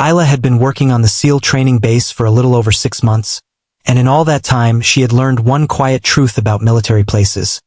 Isla had been working on the SEAL training base for a little over 6 months, and in all that time she had learned one quiet truth about military places.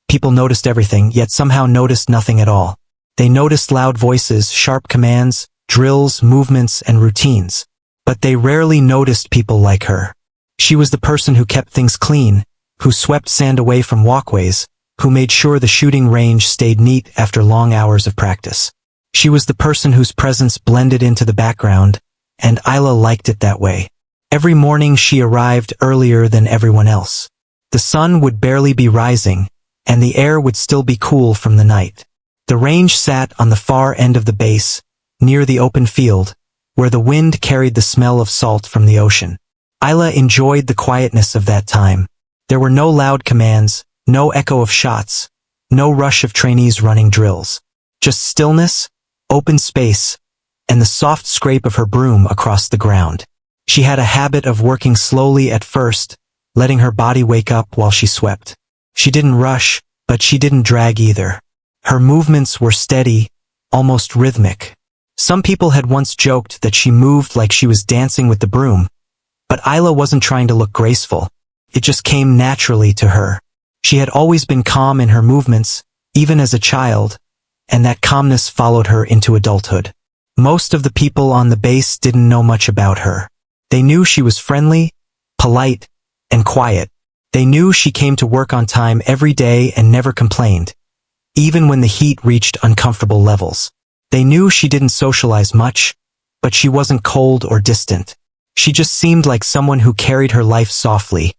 People noticed everything, yet somehow noticed nothing at all. They noticed loud voices, sharp commands, drills, movements, and routines. But they rarely noticed people like her. She was the person who kept things clean, who swept sand away from walkways, who made sure the shooting range stayed neat after long hours of practice. She was the person whose presence blended into the background, and Isla liked it that way. Every morning she arrived earlier than everyone else. The sun would barely be rising, and the air would still be cool from the night. The range sat on the far end of the base, near the open field, where the wind carried the smell of salt from the ocean. Isla enjoyed the quietness of that time. There were no loud commands, no echo of shots, no rush of trainees running drills. Just stillness, open space, and the soft scrape of her broom across the ground. She had a habit of working slowly at first, letting her body wake up while she swept. She didn't rush, but she didn't drag either. Her movements were steady, almost rhythmic. Some people had once joked that she moved like she was dancing with the broom, but Isla wasn't trying to look graceful. It just came naturally to her. She had always been calm in her movements, even as a child, and that calmness followed her into adulthood. Most of the people on the base didn't know much about her. They knew she was friendly, polite, and quiet. They knew she came to work on time every day and never complained, even when the heat reached uncomfortable levels. They knew she didn't socialize much, but she wasn't cold or distant. She just seemed like someone who carried her life softly,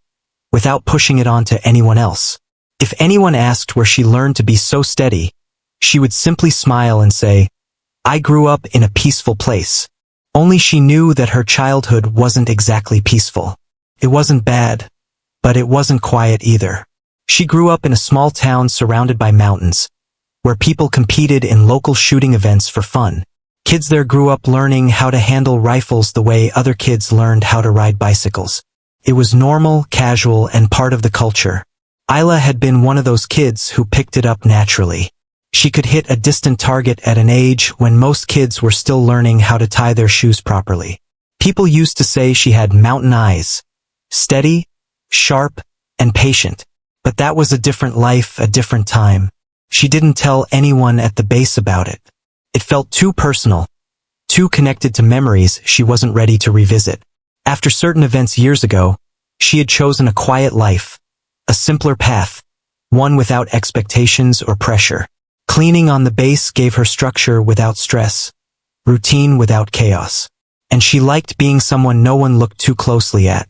without pushing it onto anyone else. If anyone asked where she learned to be so steady, she would simply smile and say, "I grew up in a peaceful place." Only she knew that her childhood wasn't exactly peaceful. It wasn't bad, but it wasn't quiet either. She grew up in a small town surrounded by mountains, where people competed in local shooting events for fun. Kids there grew up learning how to handle rifles the way other kids learned how to ride bicycles. It was normal, casual, and part of the culture. Isla had been one of those kids who picked it up naturally. She could hit a distant target at an age when most kids were still learning how to tie their shoes properly. People used to say she had mountain eyes, steady, sharp, and patient. But that was a different life, a different time. She didn't tell anyone at the base about it. It felt too personal, too connected to memories she wasn't ready to revisit. After certain events years ago, she had chosen a quiet life, a simpler path, one without expectations or pressure. Cleaning on the base gave her structure without stress, routine without chaos. And she liked being someone no one looked too closely at.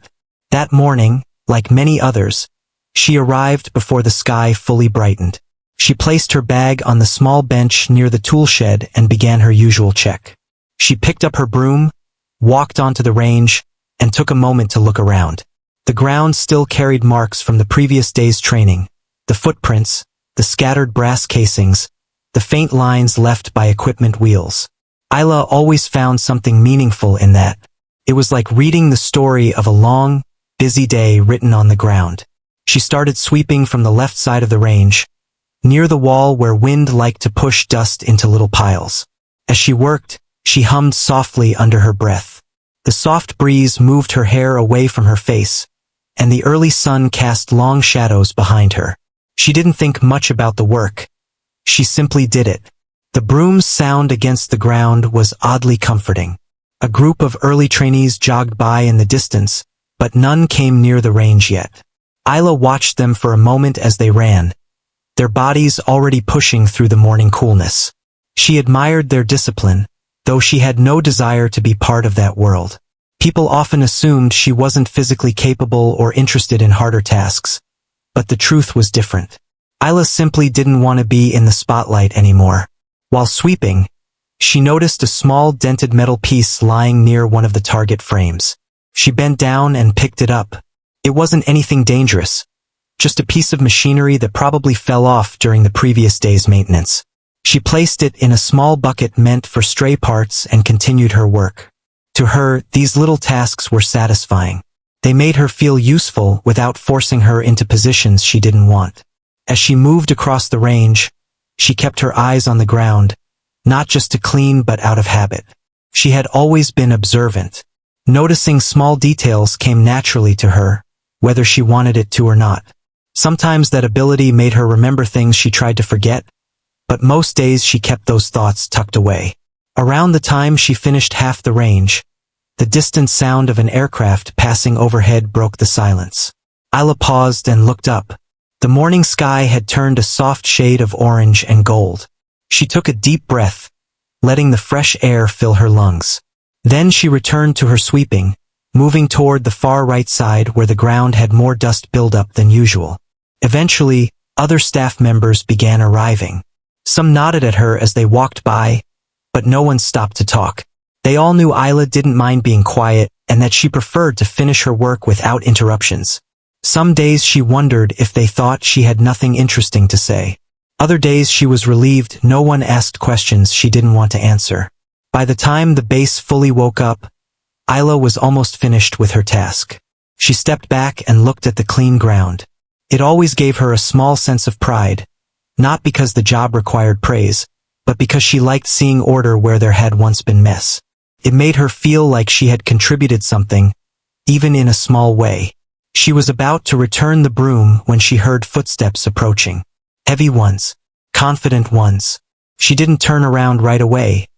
That morning, like many others, she arrived before the sky fully brightened. She placed her bag on the small bench near the tool shed and began her usual check. She picked up her broom, walked onto the range, and took a moment to look around. The ground still carried marks from the previous day's training, the footprints, the scattered brass casings, the faint lines left by equipment wheels. Isla always found something meaningful in that. It was like reading the story of a long, busy day written on the ground. She started sweeping from the left side of the range, near the wall where wind liked to push dust into little piles. As she worked, she hummed softly under her breath. The soft breeze moved her hair away from her face, and the early sun cast long shadows behind her. She didn't think much about the work. She simply did it. The broom's sound against the ground was oddly comforting. A group of early trainees jogged by in the distance, but none came near the range yet. Isla watched them for a moment as they ran, their bodies already pushing through the morning coolness. She admired their discipline, though she had no desire to be part of that world. People often assumed she wasn't physically capable or interested in harder tasks, but the truth was different. Isla simply didn't want to be in the spotlight anymore. While sweeping, she noticed a small dented metal piece lying near one of the target frames. She bent down and picked it up. It wasn't anything dangerous, just a piece of machinery that probably fell off during the previous day's maintenance. She placed it in a small bucket meant for stray parts and continued her work. To her, these little tasks were satisfying. They made her feel useful without forcing her into positions she didn't want. As she moved across the range, she kept her eyes on the ground, not just to clean but out of habit. She had always been observant. Noticing small details came naturally to her, whether she wanted it to or not. Sometimes that ability made her remember things she tried to forget, but most days she kept those thoughts tucked away. Around the time she finished half the range, the distant sound of an aircraft passing overhead broke the silence. Isla paused and looked up. The morning sky had turned a soft shade of orange and gold. She took a deep breath, letting the fresh air fill her lungs. Then she returned to her sweeping, moving toward the far right side where the ground had more dust buildup than usual. Eventually, other staff members began arriving. Some nodded at her as they walked by, but no one stopped to talk. They all knew Isla didn't mind being quiet and that she preferred to finish her work without interruptions. Some days she wondered if they thought she had nothing interesting to say. Other days she was relieved no one asked questions she didn't want to answer. By the time the base fully woke up, Isla was almost finished with her task. She stepped back and looked at the clean ground. It always gave her a small sense of pride, not because the job required praise, but because she liked seeing order where there had once been mess. It made her feel like she had contributed something, even in a small way. She was about to return the broom when she heard footsteps approaching. Heavy ones, confident ones. She didn't turn around right away,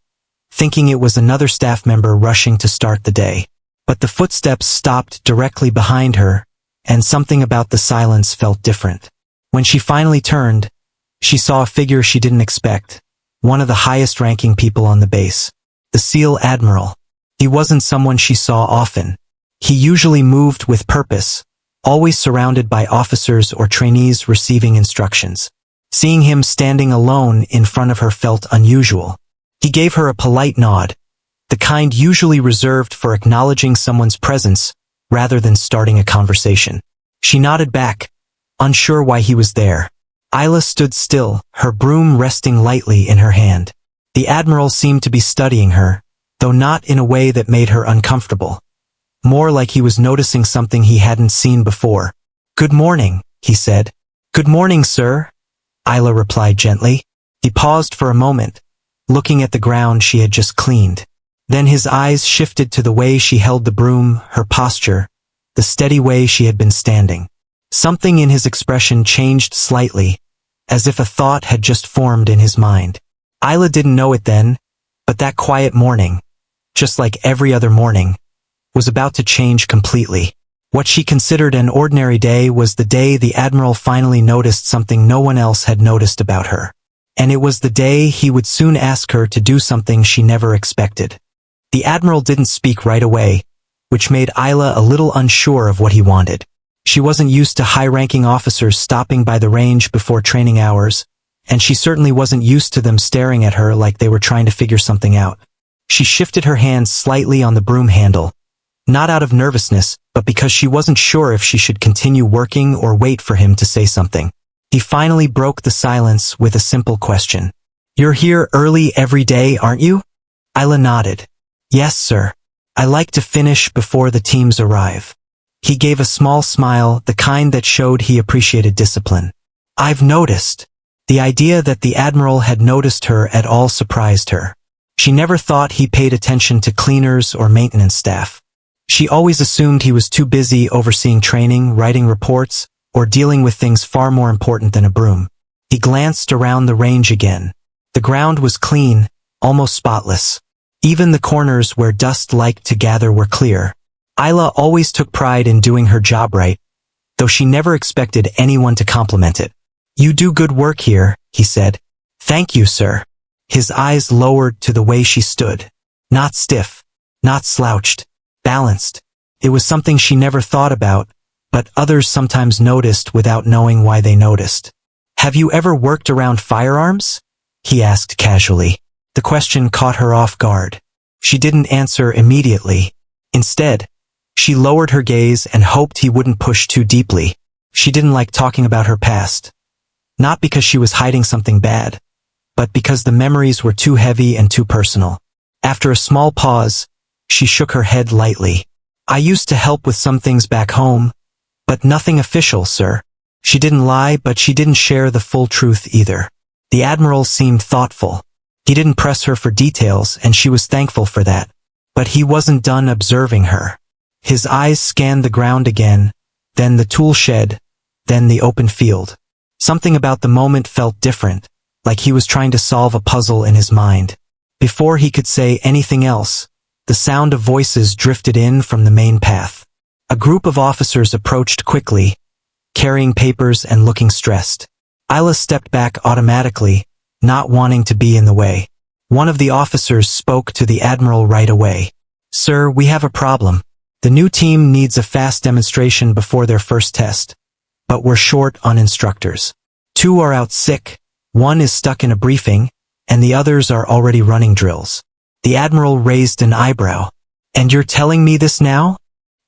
thinking it was another staff member rushing to start the day. But the footsteps stopped directly behind her, and something about the silence felt different. When she finally turned, she saw a figure she didn't expect, one of the highest-ranking people on the base. The SEAL Admiral. He wasn't someone she saw often. He usually moved with purpose, always surrounded by officers or trainees receiving instructions. Seeing him standing alone in front of her felt unusual. He gave her a polite nod, the kind usually reserved for acknowledging someone's presence rather than starting a conversation. She nodded back, unsure why he was there. Isla stood still, her broom resting lightly in her hand. The Admiral seemed to be studying her, though not in a way that made her uncomfortable. More like he was noticing something he hadn't seen before. "Good morning," he said. "Good morning, sir," Isla replied gently. He paused for a moment, looking at the ground she had just cleaned. Then his eyes shifted to the way she held the broom, her posture, the steady way she had been standing. Something in his expression changed slightly, as if a thought had just formed in his mind. Isla didn't know it then, but that quiet morning, just like every other morning, was about to change completely. What she considered an ordinary day was the day the Admiral finally noticed something no one else had noticed about her. And it was the day he would soon ask her to do something she never expected. The Admiral didn't speak right away, which made Isla a little unsure of what he wanted. She wasn't used to high-ranking officers stopping by the range before training hours, and she certainly wasn't used to them staring at her like they were trying to figure something out. She shifted her hands slightly on the broom handle, not out of nervousness, but because she wasn't sure if she should continue working or wait for him to say something. He finally broke the silence with a simple question. "You're here early every day, aren't you?" Isla nodded. "Yes, sir. I like to finish before the teams arrive." He gave a small smile, the kind that showed he appreciated discipline. "I've noticed." The idea that the Admiral had noticed her at all surprised her. She never thought he paid attention to cleaners or maintenance staff. She always assumed he was too busy overseeing training, writing reports, or dealing with things far more important than a broom. He glanced around the range again. The ground was clean, almost spotless. Even the corners where dust liked to gather were clear. Isla always took pride in doing her job right, though she never expected anyone to compliment it. "You do good work here," he said. "Thank you, sir." His eyes lowered to the way she stood. Not stiff, not slouched, balanced. It was something she never thought about, but others sometimes noticed without knowing why they noticed. "Have you ever worked around firearms?" he asked casually. The question caught her off guard. She didn't answer immediately. Instead, she lowered her gaze and hoped he wouldn't push too deeply. She didn't like talking about her past. Not because she was hiding something bad, but because the memories were too heavy and too personal. After a small pause, she shook her head lightly. "I used to help with some things back home, but nothing official, sir." She didn't lie, but she didn't share the full truth either. The Admiral seemed thoughtful. He didn't press her for details, and she was thankful for that. But he wasn't done observing her. His eyes scanned the ground again, then the tool shed, then the open field. Something about the moment felt different, like he was trying to solve a puzzle in his mind. Before he could say anything else, the sound of voices drifted in from the main path. A group of officers approached quickly, carrying papers and looking stressed. Isla stepped back automatically, not wanting to be in the way. One of the officers spoke to the Admiral right away. "Sir, we have a problem. The new team needs a fast demonstration before their first test, but we're short on instructors. 2 are out sick, 1 is stuck in a briefing, and the others are already running drills." The Admiral raised an eyebrow. "And you're telling me this now?"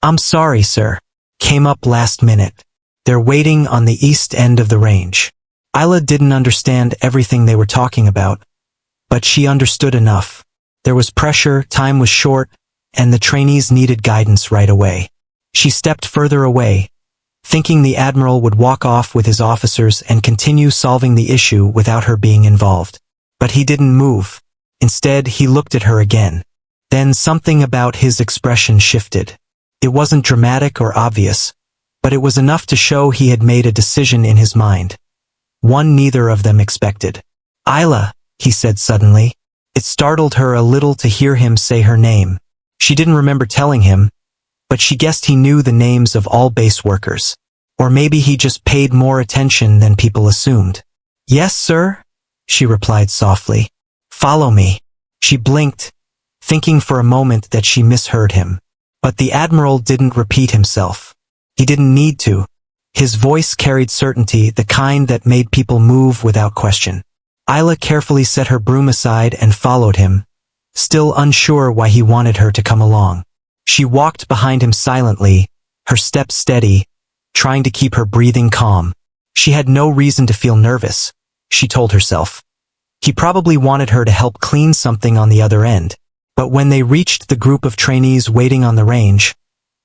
"I'm sorry, sir. Came up last minute. They're waiting on the east end of the range." Isla didn't understand everything they were talking about, but she understood enough. There was pressure, time was short, and the trainees needed guidance right away. She stepped further away, thinking the Admiral would walk off with his officers and continue solving the issue without her being involved. But he didn't move. Instead, he looked at her again. Then something about his expression shifted. It wasn't dramatic or obvious, but it was enough to show he had made a decision in his mind. One neither of them expected. "Isla," he said suddenly. It startled her a little to hear him say her name. She didn't remember telling him, but she guessed he knew the names of all base workers. Or maybe he just paid more attention than people assumed. "Yes, sir," she replied softly. "Follow me." She blinked, thinking for a moment that she misheard him. But the Admiral didn't repeat himself. He didn't need to. His voice carried certainty, the kind that made people move without question. Isla carefully set her broom aside and followed him, still unsure why he wanted her to come along. She walked behind him silently, her steps steady, trying to keep her breathing calm. She had no reason to feel nervous, she told herself. He probably wanted her to help clean something on the other end. But when they reached the group of trainees waiting on the range,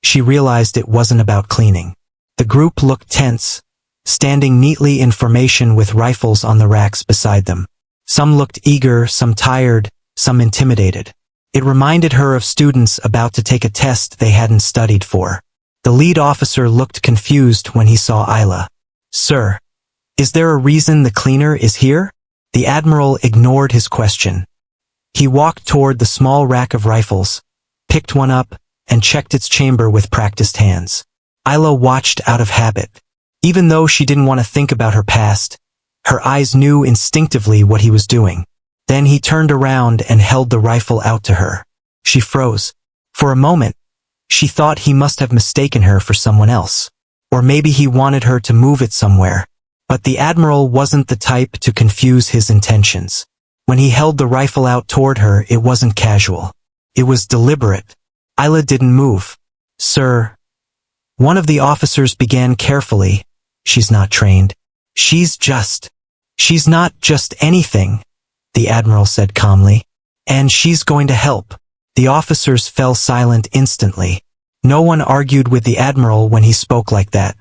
she realized it wasn't about cleaning. The group looked tense, standing neatly in formation with rifles on the racks beside them. Some looked eager, some tired, some intimidated. It reminded her of students about to take a test they hadn't studied for. The lead officer looked confused when he saw Isla. "Sir, is there a reason the cleaner is here?" The Admiral ignored his question. He walked toward the small rack of rifles, picked one up, and checked its chamber with practiced hands. Isla watched out of habit. Even though she didn't want to think about her past, her eyes knew instinctively what he was doing. Then he turned around and held the rifle out to her. She froze. For a moment, she thought he must have mistaken her for someone else. Or maybe he wanted her to move it somewhere. But the Admiral wasn't the type to confuse his intentions. When he held the rifle out toward her, it wasn't casual. It was deliberate. Isla didn't move. "Sir," one of the officers began carefully. "She's not trained. She's not just anything," the Admiral said calmly. "And she's going to help." The officers fell silent instantly. No one argued with the Admiral when he spoke like that.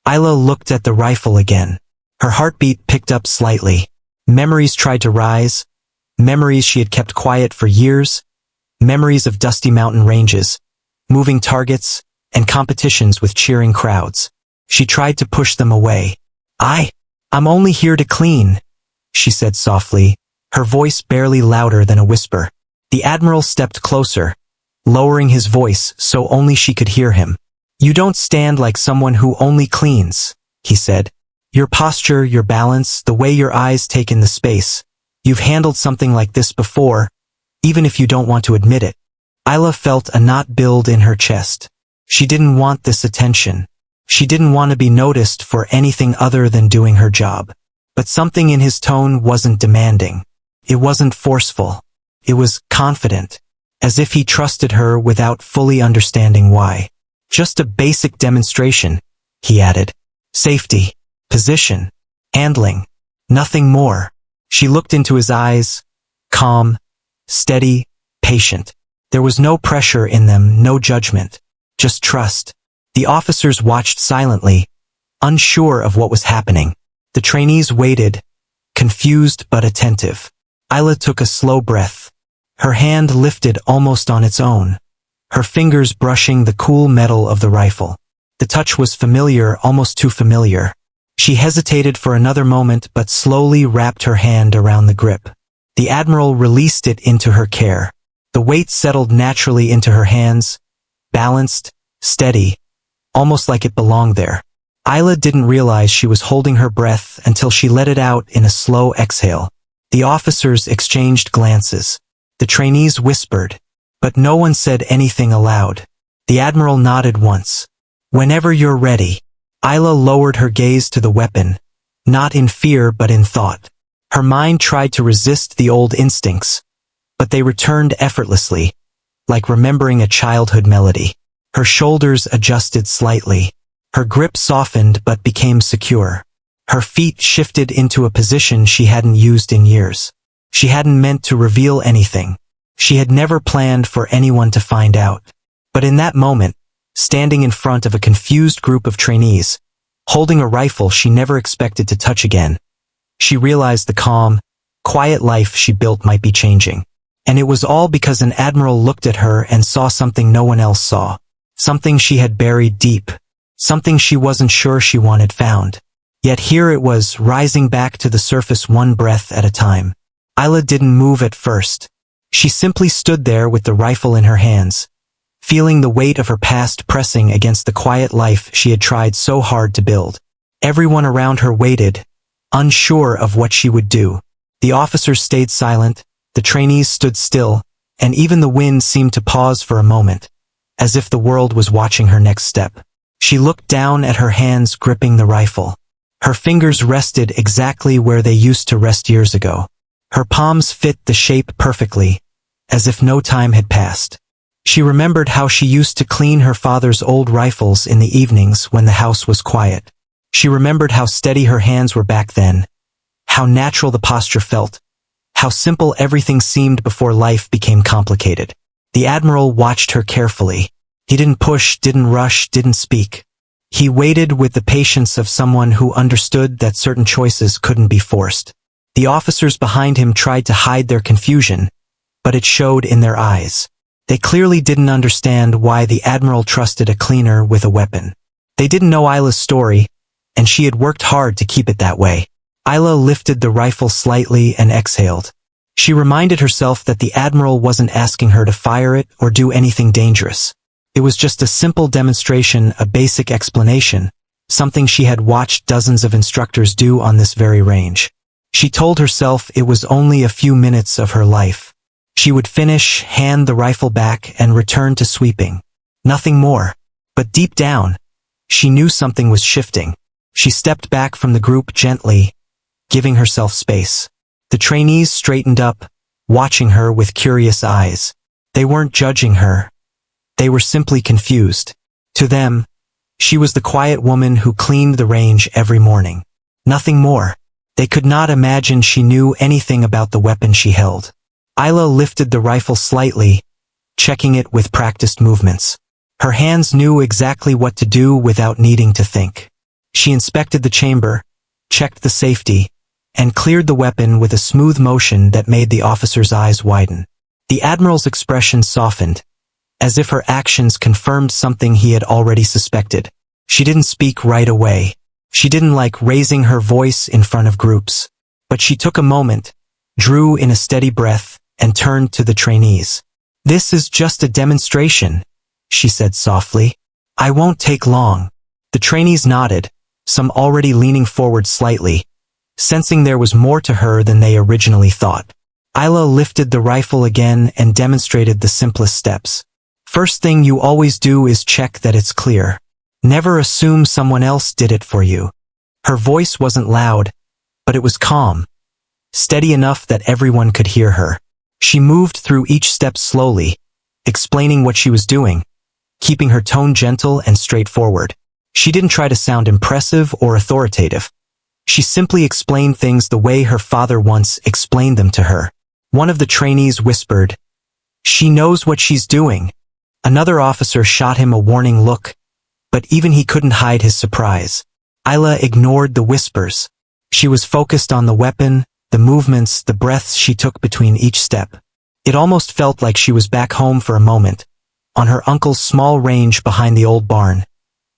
Isla looked at the rifle again. Her heartbeat picked up slightly. Memories tried to rise. Memories she had kept quiet for years. Memories of dusty mountain ranges, moving targets, and competitions with cheering crowds. She tried to push them away. I'm only here to clean," she said softly, her voice barely louder than a whisper. The Admiral stepped closer, lowering his voice so only she could hear him. "You don't stand like someone who only cleans," he said. "Your posture, your balance, the way your eyes take in the space. You've handled something like this before, even if you don't want to admit it." Isla felt a knot build in her chest. She didn't want this attention. She didn't want to be noticed for anything other than doing her job. But something in his tone wasn't demanding. It wasn't forceful. It was confident, as if he trusted her without fully understanding why. "Just a basic demonstration," he added. "Safety, position, handling, nothing more." She looked into his eyes, calm, steady, patient. There was no pressure in them, no judgment, just trust. The officers watched silently, unsure of what was happening. The trainees waited, confused but attentive. Isla took a slow breath. Her hand lifted almost on its own, her fingers brushing the cool metal of the rifle. The touch was familiar, almost too familiar. She hesitated for another moment but slowly wrapped her hand around the grip. The Admiral released it into her care. The weight settled naturally into her hands, balanced, steady, almost like it belonged there. Isla didn't realize she was holding her breath until she let it out in a slow exhale. The officers exchanged glances. The trainees whispered, but no one said anything aloud. The Admiral nodded once. "Whenever you're ready." Isla lowered her gaze to the weapon, not in fear but in thought. Her mind tried to resist the old instincts, but they returned effortlessly, like remembering a childhood melody. Her shoulders adjusted slightly. Her grip softened but became secure. Her feet shifted into a position she hadn't used in years. She hadn't meant to reveal anything. She had never planned for anyone to find out. But in that moment, standing in front of a confused group of trainees, holding a rifle she never expected to touch again, she realized the calm, quiet life she built might be changing. And it was all because an admiral looked at her and saw something no one else saw. Something she had buried deep. Something she wasn't sure she wanted found. Yet here it was, rising back to the surface one breath at a time. Isla didn't move at first. She simply stood there with the rifle in her hands, feeling the weight of her past pressing against the quiet life she had tried so hard to build. Everyone around her waited, unsure of what she would do. The officers stayed silent, the trainees stood still, and even the wind seemed to pause for a moment, as if the world was watching her next step. She looked down at her hands gripping the rifle. Her fingers rested exactly where they used to rest years ago. Her palms fit the shape perfectly, as if no time had passed. She remembered how she used to clean her father's old rifles in the evenings when the house was quiet. She remembered how steady her hands were back then, how natural the posture felt, how simple everything seemed before life became complicated. The Admiral watched her carefully. He didn't push, didn't rush, didn't speak. He waited with the patience of someone who understood that certain choices couldn't be forced. The officers behind him tried to hide their confusion, but it showed in their eyes. They clearly didn't understand why the Admiral trusted a cleaner with a weapon. They didn't know Isla's story, and she had worked hard to keep it that way. Isla lifted the rifle slightly and exhaled. She reminded herself that the Admiral wasn't asking her to fire it or do anything dangerous. It was just a simple demonstration, a basic explanation, something she had watched dozens of instructors do on this very range. She told herself it was only a few minutes of her life. She would finish, hand the rifle back, and return to sweeping. Nothing more. But deep down, she knew something was shifting. She stepped back from the group gently, giving herself space. The trainees straightened up, watching her with curious eyes. They weren't judging her. They were simply confused. To them, she was the quiet woman who cleaned the range every morning. Nothing more. They could not imagine she knew anything about the weapon she held. Isla lifted the rifle slightly, checking it with practiced movements. Her hands knew exactly what to do without needing to think. She inspected the chamber, checked the safety, and cleared the weapon with a smooth motion that made the officer's eyes widen. The Admiral's expression softened, as if her actions confirmed something he had already suspected. She didn't speak right away. She didn't like raising her voice in front of groups. But she took a moment, drew in a steady breath, and turned to the trainees. "This is just a demonstration," she said softly. "I won't take long." The trainees nodded, some already leaning forward slightly, sensing there was more to her than they originally thought. Isla lifted the rifle again and demonstrated the simplest steps. First thing you always do is check that it's clear. Never assume someone else did it for you. Her voice wasn't loud, but it was calm, steady enough that everyone could hear her. She moved through each step slowly, explaining what she was doing, keeping her tone gentle and straightforward. She didn't try to sound impressive or authoritative. She simply explained things the way her father once explained them to her. One of the trainees whispered, "She knows what she's doing." Another officer shot him a warning look, but even he couldn't hide his surprise. Isla ignored the whispers. She was focused on the weapon, the movements, the breaths she took between each step. It almost felt like she was back home for a moment, on her uncle's small range behind the old barn,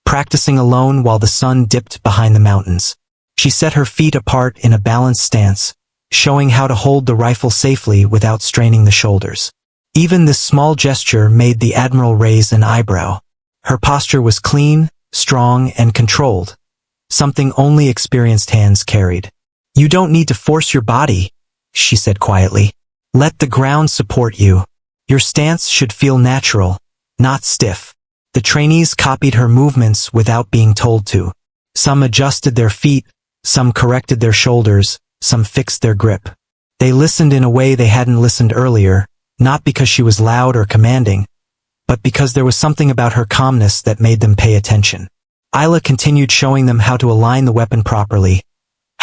practicing alone while the sun dipped behind the mountains. She set her feet apart in a balanced stance, showing how to hold the rifle safely without straining the shoulders. Even this small gesture made the Admiral raise an eyebrow. Her posture was clean, strong, and controlled, something only experienced hands carried. "You don't need to force your body," she said quietly. "Let the ground support you. Your stance should feel natural, not stiff." The trainees copied her movements without being told to. Some adjusted their feet, some corrected their shoulders, some fixed their grip. They listened in a way they hadn't listened earlier, not because she was loud or commanding, but because there was something about her calmness that made them pay attention. Isla continued showing them how to align the weapon properly,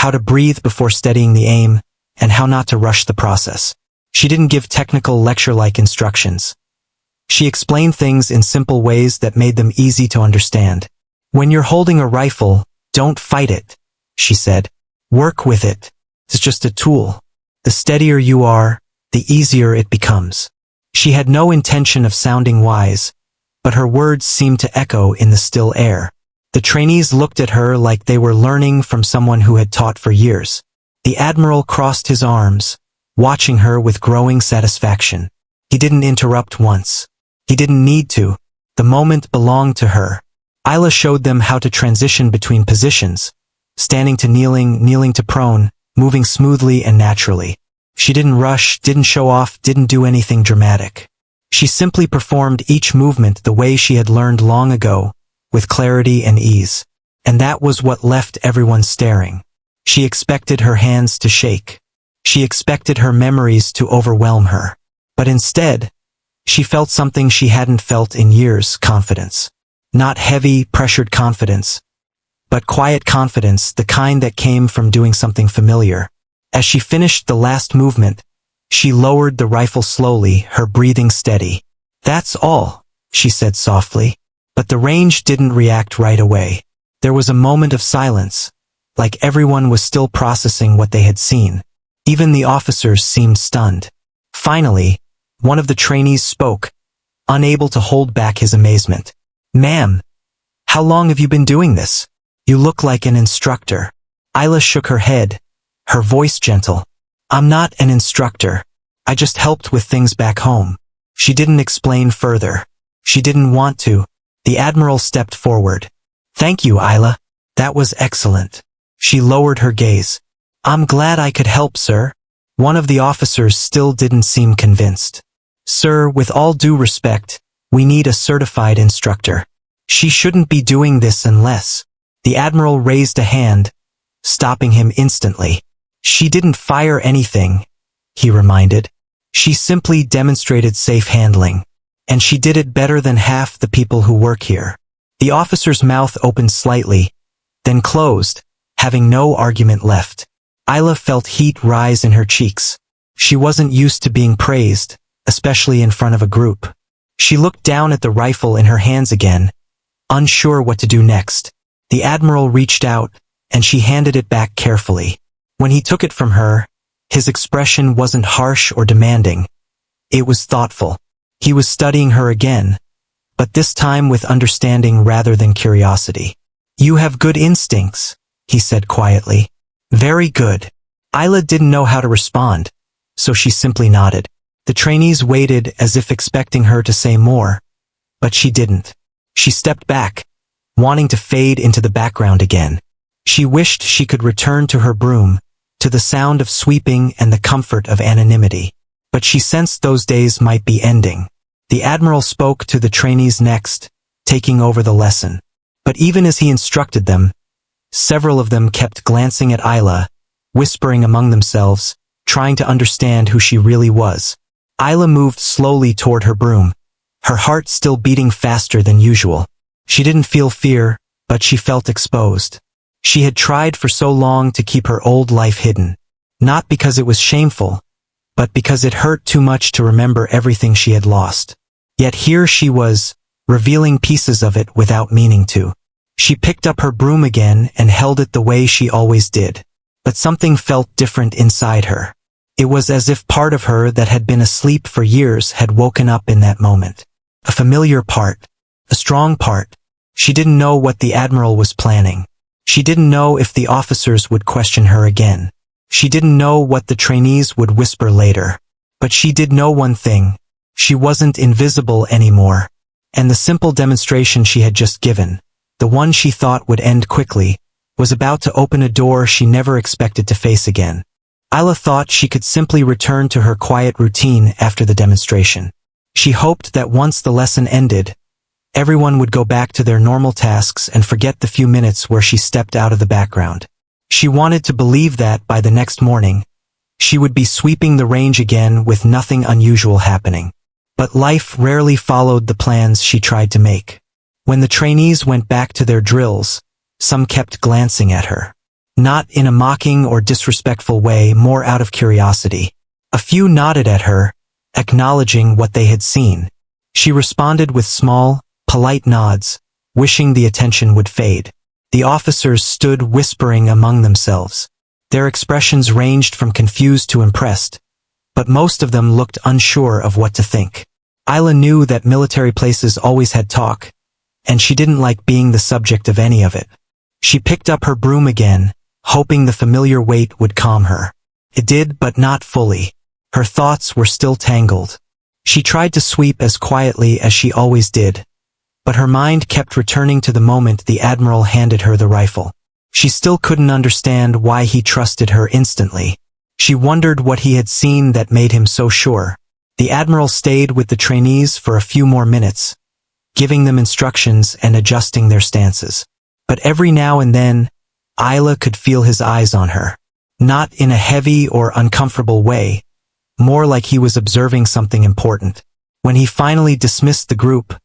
how to breathe before steadying the aim, and how not to rush the process. She didn't give technical lecture-like instructions. She explained things in simple ways that made them easy to understand. "When you're holding a rifle, don't fight it," she said. "Work with it. It's just a tool. The steadier you are, the easier it becomes." She had no intention of sounding wise, but her words seemed to echo in the still air. The trainees looked at her like they were learning from someone who had taught for years. The Admiral crossed his arms, watching her with growing satisfaction. He didn't interrupt once. He didn't need to. The moment belonged to her. Isla showed them how to transition between positions, standing to kneeling, kneeling to prone, moving smoothly and naturally. She didn't rush, didn't show off, didn't do anything dramatic. She simply performed each movement the way she had learned long ago, with clarity and ease. And that was what left everyone staring. She expected her hands to shake. She expected her memories to overwhelm her. But instead, she felt something she hadn't felt in years: confidence. Not heavy, pressured confidence, but quiet confidence, the kind that came from doing something familiar. As she finished the last movement, she lowered the rifle slowly, her breathing steady. "That's all," she said softly. But the range didn't react right away. There was a moment of silence, like everyone was still processing what they had seen. Even the officers seemed stunned. Finally, one of the trainees spoke, unable to hold back his amazement. "Ma'am, how long have you been doing this? You look like an instructor." Isla shook her head, her voice gentle. "I'm not an instructor. I just helped with things back home." She didn't explain further. She didn't want to. The Admiral stepped forward. "Thank you, Isla. That was excellent." She lowered her gaze. "I'm glad I could help, sir." One of the officers still didn't seem convinced. "Sir, with all due respect, we need a certified instructor. She shouldn't be doing this unless—" The Admiral raised a hand, stopping him instantly. "She didn't fire anything," he reminded. "She simply demonstrated safe handling. And she did it better than half the people who work here." The officer's mouth opened slightly, then closed, having no argument left. Isla felt heat rise in her cheeks. She wasn't used to being praised, especially in front of a group. She looked down at the rifle in her hands again, unsure what to do next. The Admiral reached out, and she handed it back carefully. When he took it from her, his expression wasn't harsh or demanding. It was thoughtful. He was studying her again, but this time with understanding rather than curiosity. "You have good instincts," he said quietly. "Very good." Isla didn't know how to respond, so she simply nodded. The trainees waited as if expecting her to say more, but she didn't. She stepped back, wanting to fade into the background again. She wished she could return to her broom, to the sound of sweeping and the comfort of anonymity. But she sensed those days might be ending. The Admiral spoke to the trainees next, taking over the lesson. But even as he instructed them, several of them kept glancing at Isla, whispering among themselves, trying to understand who she really was. Isla moved slowly toward her broom, her heart still beating faster than usual. She didn't feel fear, but she felt exposed. She had tried for so long to keep her old life hidden, not because it was shameful, but because it hurt too much to remember everything she had lost. Yet here she was, revealing pieces of it without meaning to. She picked up her broom again and held it the way she always did, but something felt different inside her. It was as if part of her that had been asleep for years had woken up in that moment. A familiar part. A strong part. She didn't know what the Admiral was planning. She didn't know if the officers would question her again. She didn't know what the trainees would whisper later. But she did know one thing. She wasn't invisible anymore. And the simple demonstration she had just given, the one she thought would end quickly, was about to open a door she never expected to face again. Isla thought she could simply return to her quiet routine after the demonstration. She hoped that once the lesson ended, everyone would go back to their normal tasks and forget the few minutes where she stepped out of the background. She wanted to believe that by the next morning, she would be sweeping the range again with nothing unusual happening. But life rarely followed the plans she tried to make. When the trainees went back to their drills, some kept glancing at her. Not in a mocking or disrespectful way, more out of curiosity. A few nodded at her, acknowledging what they had seen. She responded with small, polite nods, wishing the attention would fade. The officers stood whispering among themselves. Their expressions ranged from confused to impressed, but most of them looked unsure of what to think. Isla knew that military places always had talk, and she didn't like being the subject of any of it. She picked up her broom again, hoping the familiar weight would calm her. It did, but not fully. Her thoughts were still tangled. She tried to sweep as quietly as she always did, but her mind kept returning to the moment the Admiral handed her the rifle. She still couldn't understand why he trusted her instantly. She wondered what he had seen that made him so sure. The Admiral stayed with the trainees for a few more minutes, giving them instructions and adjusting their stances. But every now and then, Isla could feel his eyes on her. Not in a heavy or uncomfortable way, more like he was observing something important. When he finally dismissed the group,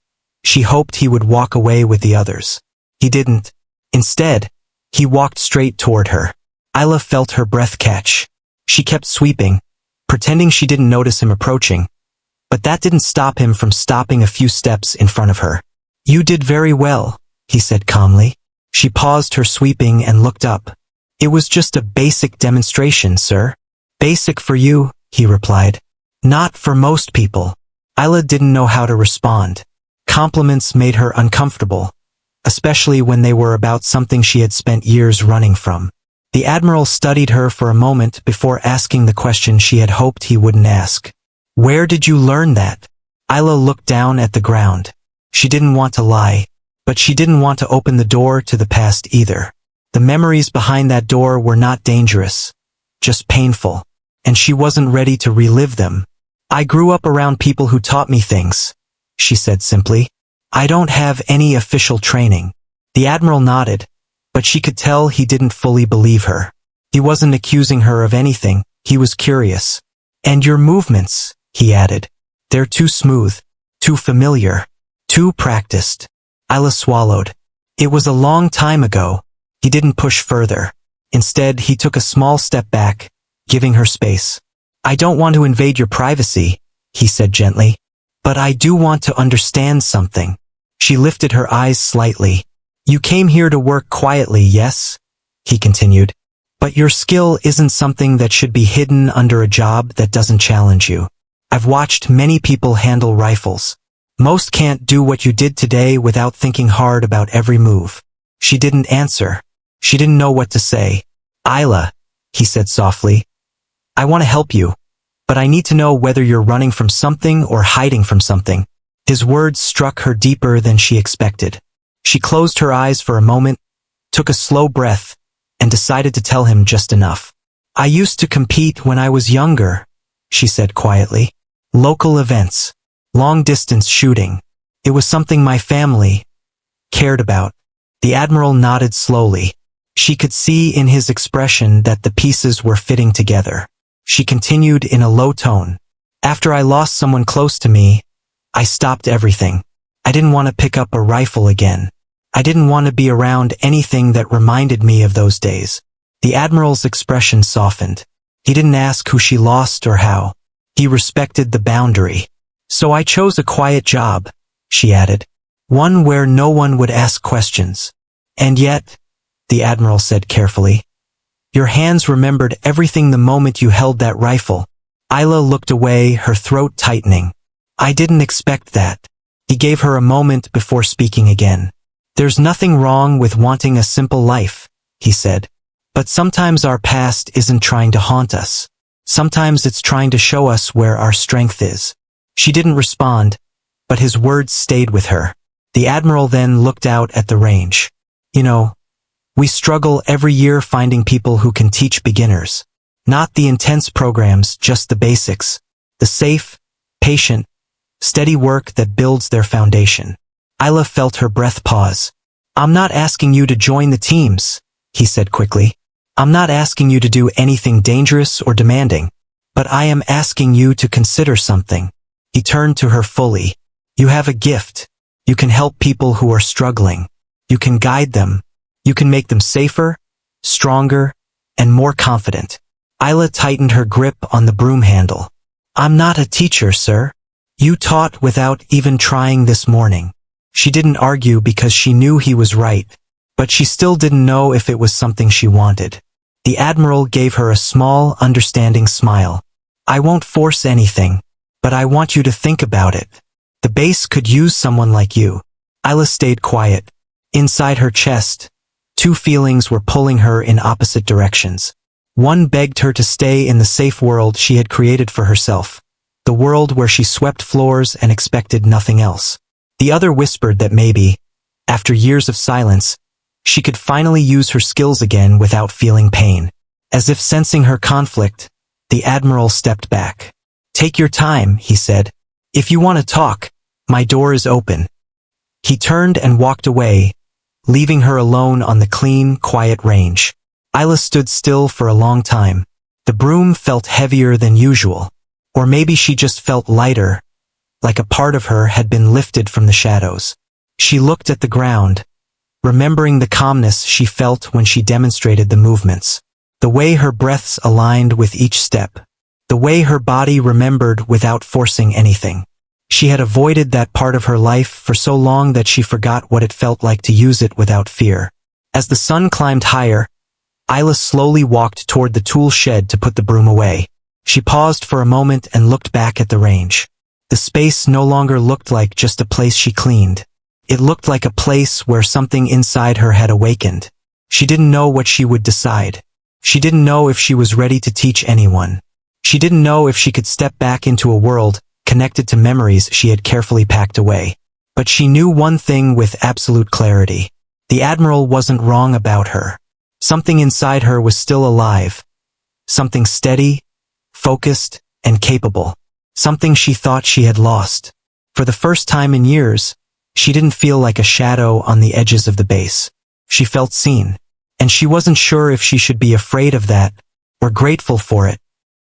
she hoped he would walk away with the others. He didn't. Instead, he walked straight toward her. Isla felt her breath catch. She kept sweeping, pretending she didn't notice him approaching, but that didn't stop him from stopping a few steps in front of her. "You did very well," he said calmly. She paused her sweeping and looked up. "It was just a basic demonstration, sir." "Basic for you," he replied. "Not for most people." Isla didn't know how to respond. Compliments made her uncomfortable, especially when they were about something she had spent years running from. The Admiral studied her for a moment before asking the question she had hoped he wouldn't ask. "Where did you learn that?" Isla looked down at the ground. She didn't want to lie, but she didn't want to open the door to the past either. The memories behind that door were not dangerous, just painful, and she wasn't ready to relive them. "I grew up around people who taught me things," she said simply. "I don't have any official training." The Admiral nodded, but she could tell he didn't fully believe her. He wasn't accusing her of anything, he was curious. "And your movements," he added. "They're too smooth, too familiar, too practiced." Isla swallowed. It was a long time ago. He didn't push further. Instead, he took a small step back, giving her space. "I don't want to invade your privacy," he said gently, "but I do want to understand something." She lifted her eyes slightly. "You came here to work quietly, yes?" he continued. "But your skill isn't something that should be hidden under a job that doesn't challenge you. I've watched many people handle rifles. Most can't do what you did today without thinking hard about every move." She didn't answer. She didn't know what to say. "Isla," he said softly, "I want to help you, but I need to know whether you're running from something or hiding from something." His words struck her deeper than she expected. She closed her eyes for a moment, took a slow breath, and decided to tell him just enough. "I used to compete when I was younger," she said quietly. "Local events, long-distance shooting. It was something my family cared about." The Admiral nodded slowly. She could see in his expression that the pieces were fitting together. She continued in a low tone. "After I lost someone close to me, I stopped everything. I didn't want to pick up a rifle again. I didn't want to be around anything that reminded me of those days." The Admiral's expression softened. He didn't ask who she lost or how. He respected the boundary. "So I chose a quiet job," she added. "One where no one would ask questions. And yet," the Admiral said carefully, Your hands remembered everything the moment you held that rifle. Isla looked away, her throat tightening. I didn't expect that. He gave her a moment before speaking again. There's nothing wrong with wanting a simple life, he said. But sometimes our past isn't trying to haunt us. Sometimes it's trying to show us where our strength is. She didn't respond, but his words stayed with her. The Admiral then looked out at the range. You know, we struggle every year finding people who can teach beginners. Not the intense programs, just the basics. The safe, patient, steady work that builds their foundation. Isla felt her breath pause. I'm not asking you to join the teams, he said quickly. I'm not asking you to do anything dangerous or demanding, but I am asking you to consider something. He turned to her fully. You have a gift. You can help people who are struggling. You can guide them. You can make them safer, stronger, and more confident. Isla tightened her grip on the broom handle. I'm not a teacher, sir. You taught without even trying this morning. She didn't argue because she knew he was right, but she still didn't know if it was something she wanted. The Admiral gave her a small, understanding smile. I won't force anything, but I want you to think about it. The base could use someone like you. Isla stayed quiet. Inside her chest, two feelings were pulling her in opposite directions. One begged her to stay in the safe world she had created for herself, the world where she swept floors and expected nothing else. The other whispered that maybe, after years of silence, she could finally use her skills again without feeling pain. As if sensing her conflict, the Admiral stepped back. Take your time, he said. If you want to talk, my door is open. He turned and walked away, leaving her alone on the clean, quiet range. Isla stood still for a long time. The broom felt heavier than usual. Or maybe she just felt lighter, like a part of her had been lifted from the shadows. She looked at the ground, remembering the calmness she felt when she demonstrated the movements. The way her breaths aligned with each step. The way her body remembered without forcing anything. She had avoided that part of her life for so long that she forgot what it felt like to use it without fear. As the sun climbed higher, Isla slowly walked toward the tool shed to put the broom away. She paused for a moment and looked back at the range. The space no longer looked like just a place she cleaned. It looked like a place where something inside her had awakened. She didn't know what she would decide. She didn't know if she was ready to teach anyone. She didn't know if she could step back into a world connected to memories she had carefully packed away. But she knew one thing with absolute clarity. The Admiral wasn't wrong about her. Something inside her was still alive. Something steady, focused, and capable. Something she thought she had lost. For the first time in years, she didn't feel like a shadow on the edges of the base. She felt seen. And she wasn't sure if she should be afraid of that, or grateful for it.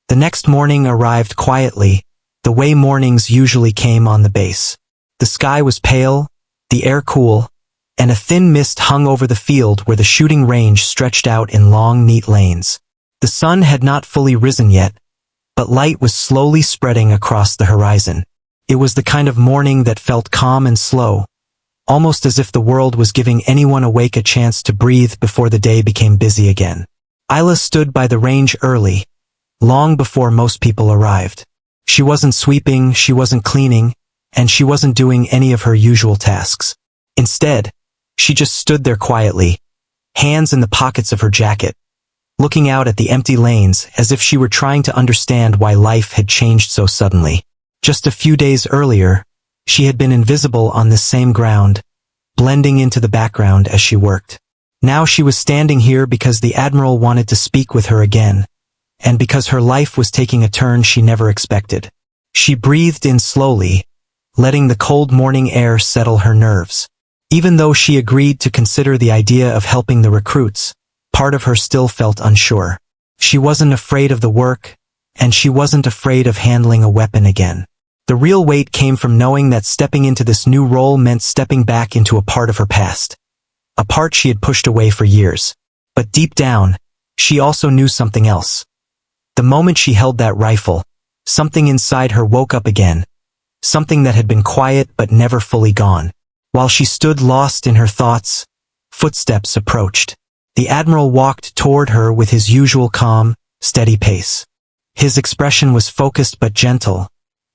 The next morning arrived quietly, the way mornings usually came on the base. The sky was pale, the air cool, and a thin mist hung over the field where the shooting range stretched out in long, neat lanes. The sun had not fully risen yet, but light was slowly spreading across the horizon. It was the kind of morning that felt calm and slow, almost as if the world was giving anyone awake a chance to breathe before the day became busy again. Isla stood by the range early, long before most people arrived. She wasn't sweeping, she wasn't cleaning, and she wasn't doing any of her usual tasks. Instead, she just stood there quietly, hands in the pockets of her jacket, looking out at the empty lanes as if she were trying to understand why life had changed so suddenly. Just a few days earlier, she had been invisible on this same ground, blending into the background as she worked. Now she was standing here because the Admiral wanted to speak with her again, and because her life was taking a turn she never expected. She breathed in slowly, letting the cold morning air settle her nerves. Even though she agreed to consider the idea of helping the recruits, part of her still felt unsure. She wasn't afraid of the work, and she wasn't afraid of handling a weapon again. The real weight came from knowing that stepping into this new role meant stepping back into a part of her past. A part she had pushed away for years. But deep down, she also knew something else. The moment she held that rifle, something inside her woke up again. Something that had been quiet but never fully gone. While she stood lost in her thoughts, footsteps approached. The Admiral walked toward her with his usual calm, steady pace. His expression was focused but gentle,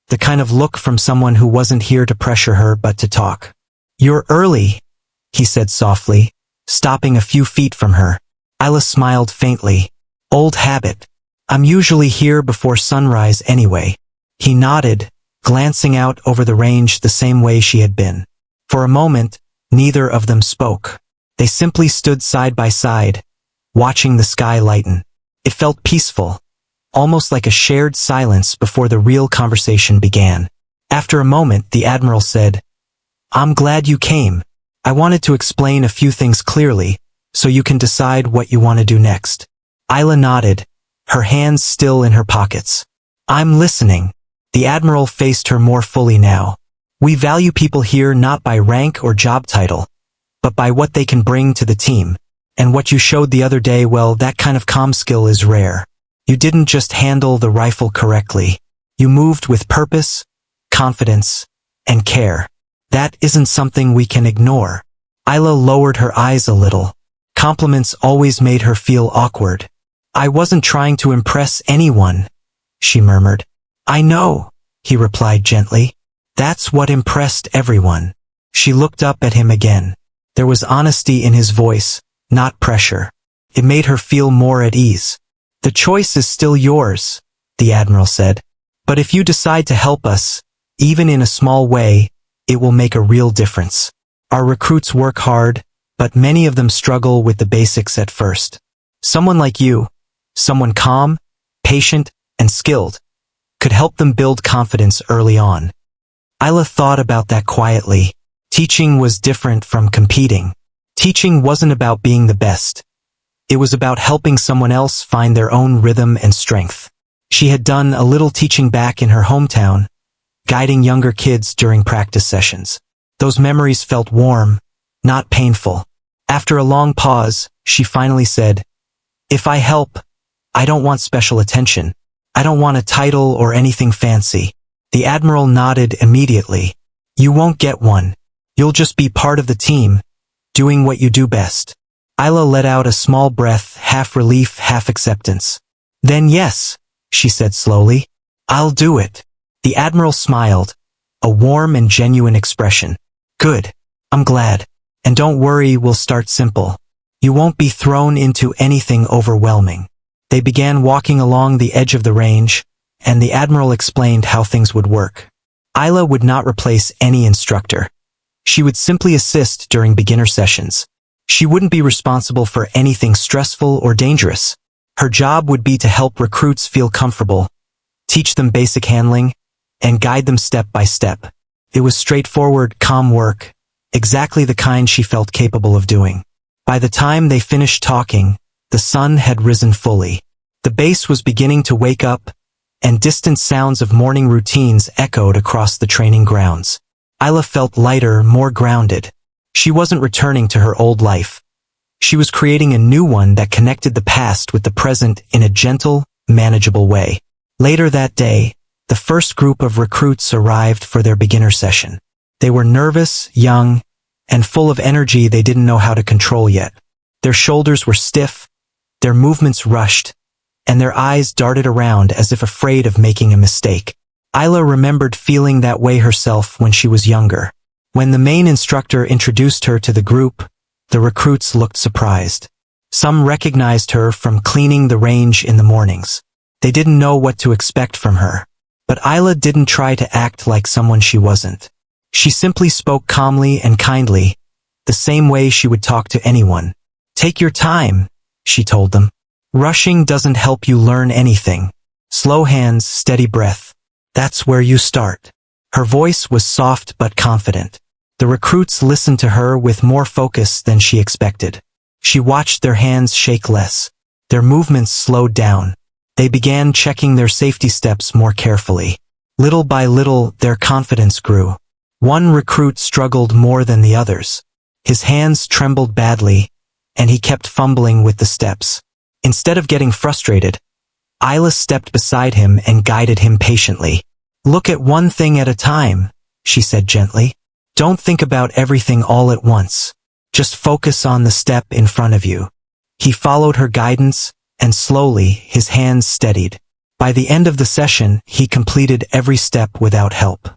the kind of look from someone who wasn't here to pressure her but to talk. "You're early," he said softly, stopping a few feet from her. Isla smiled faintly. "Old habit. I'm usually here before sunrise anyway." He nodded, glancing out over the range the same way she had been. For a moment, neither of them spoke. They simply stood side by side, watching the sky lighten. It felt peaceful, almost like a shared silence before the real conversation began. After a moment, the Admiral said, "I'm glad you came. I wanted to explain a few things clearly, so you can decide what you want to do next." Isla nodded, her hands still in her pockets. "I'm listening." The Admiral faced her more fully now. "We value people here not by rank or job title, but by what they can bring to the team. And what you showed the other day, well, that kind of comm skill is rare. You didn't just handle the rifle correctly. You moved with purpose, confidence, and care. That isn't something we can ignore." Isla lowered her eyes a little. Compliments always made her feel awkward. "I wasn't trying to impress anyone," she murmured. "I know," he replied gently. "That's what impressed everyone." She looked up at him again. There was honesty in his voice, not pressure. It made her feel more at ease. "The choice is still yours," the Admiral said. "But if you decide to help us, even in a small way, it will make a real difference. Our recruits work hard, but many of them struggle with the basics at first. Someone like you, someone calm, patient, and skilled, could help them build confidence early on." Isla thought about that quietly. Teaching was different from competing. Teaching wasn't about being the best. It was about helping someone else find their own rhythm and strength. She had done a little teaching back in her hometown, guiding younger kids during practice sessions. Those memories felt warm, not painful. After a long pause, she finally said, "If I help, I don't want special attention. I don't want a title or anything fancy." The Admiral nodded immediately. "You won't get one. You'll just be part of the team, doing what you do best." Isla let out a small breath, half relief, half acceptance. "Then yes," she said slowly, "I'll do it." The Admiral smiled, a warm and genuine expression. "Good. I'm glad. And don't worry, we'll start simple. You won't be thrown into anything overwhelming." They began walking along the edge of the range, and the Admiral explained how things would work. Isla would not replace any instructor. She would simply assist during beginner sessions. She wouldn't be responsible for anything stressful or dangerous. Her job would be to help recruits feel comfortable, teach them basic handling, and guide them step by step. It was straightforward, calm work, exactly the kind she felt capable of doing. By the time they finished talking, the sun had risen fully. The base was beginning to wake up, and distant sounds of morning routines echoed across the training grounds. Isla felt lighter, more grounded. She wasn't returning to her old life. She was creating a new one that connected the past with the present in a gentle, manageable way. Later that day, the first group of recruits arrived for their beginner session. They were nervous, young, and full of energy they didn't know how to control yet. Their shoulders were stiff, their movements rushed, and their eyes darted around as if afraid of making a mistake. Isla remembered feeling that way herself when she was younger. When the main instructor introduced her to the group, the recruits looked surprised. Some recognized her from cleaning the range in the mornings. They didn't know what to expect from her. But Isla didn't try to act like someone she wasn't. She simply spoke calmly and kindly, the same way she would talk to anyone. "Take your time," she told them. "Rushing doesn't help you learn anything. Slow hands, steady breath. That's where you start." Her voice was soft but confident. The recruits listened to her with more focus than she expected. She watched their hands shake less. Their movements slowed down. They began checking their safety steps more carefully. Little by little, their confidence grew. One recruit struggled more than the others. His hands trembled badly, and he kept fumbling with the steps. Instead of getting frustrated, Isla stepped beside him and guided him patiently. "Look at one thing at a time," she said gently. "Don't think about everything all at once. Just focus on the step in front of you." He followed her guidance, and slowly his hands steadied. By the end of the session, he completed every step without help.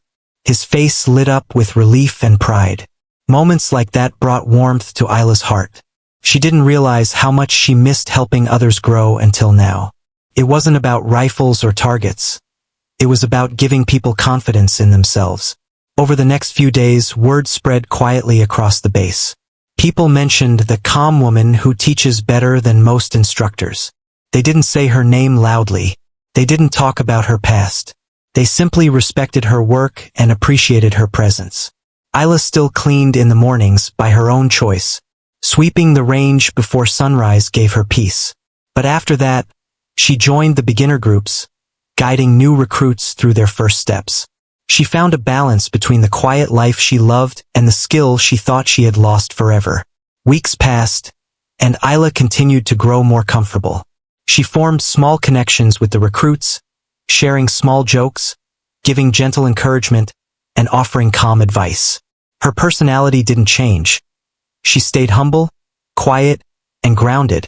His face lit up with relief and pride. Moments like that brought warmth to Isla's heart. She didn't realize how much she missed helping others grow until now. It wasn't about rifles or targets. It was about giving people confidence in themselves. Over the next few days, word spread quietly across the base. People mentioned the calm woman who teaches better than most instructors. They didn't say her name loudly. They didn't talk about her past. They simply respected her work and appreciated her presence. Isla still cleaned in the mornings by her own choice. Sweeping the range before sunrise gave her peace. But after that, she joined the beginner groups, guiding new recruits through their first steps. She found a balance between the quiet life she loved and the skill she thought she had lost forever. Weeks passed, and Isla continued to grow more comfortable. She formed small connections with the recruits, sharing small jokes, giving gentle encouragement, and offering calm advice. Her personality didn't change. She stayed humble, quiet, and grounded,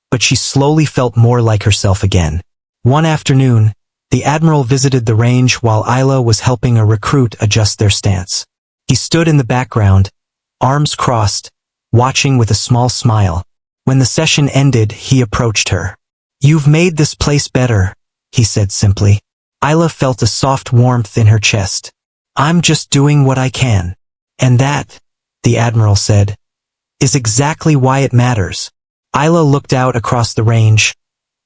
but she slowly felt more like herself again. One afternoon, the Admiral visited the range while Isla was helping a recruit adjust their stance. He stood in the background, arms crossed, watching with a small smile. When the session ended, he approached her. "You've made this place better," he said simply. Isla felt a soft warmth in her chest. "I'm just doing what I can." "And that," the Admiral said, "is exactly why it matters." Isla looked out across the range,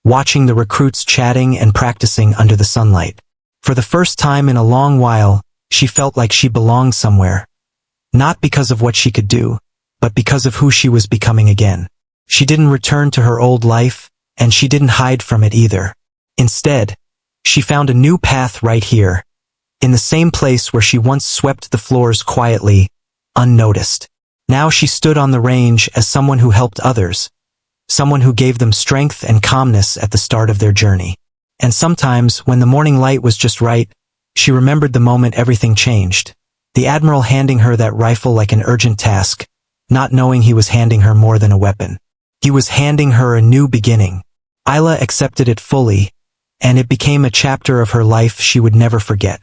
watching the recruits chatting and practicing under the sunlight. For the first time in a long while, she felt like she belonged somewhere. Not because of what she could do, but because of who she was becoming again. She didn't return to her old life, and she didn't hide from it either. Instead, she found a new path right here, in the same place where she once swept the floors quietly, unnoticed. Now she stood on the range as someone who helped others, someone who gave them strength and calmness at the start of their journey. And sometimes, when the morning light was just right, she remembered the moment everything changed. The Admiral handing her that rifle like an urgent task, not knowing he was handing her more than a weapon. He was handing her a new beginning. Isla accepted it fully, and it became a chapter of her life she would never forget.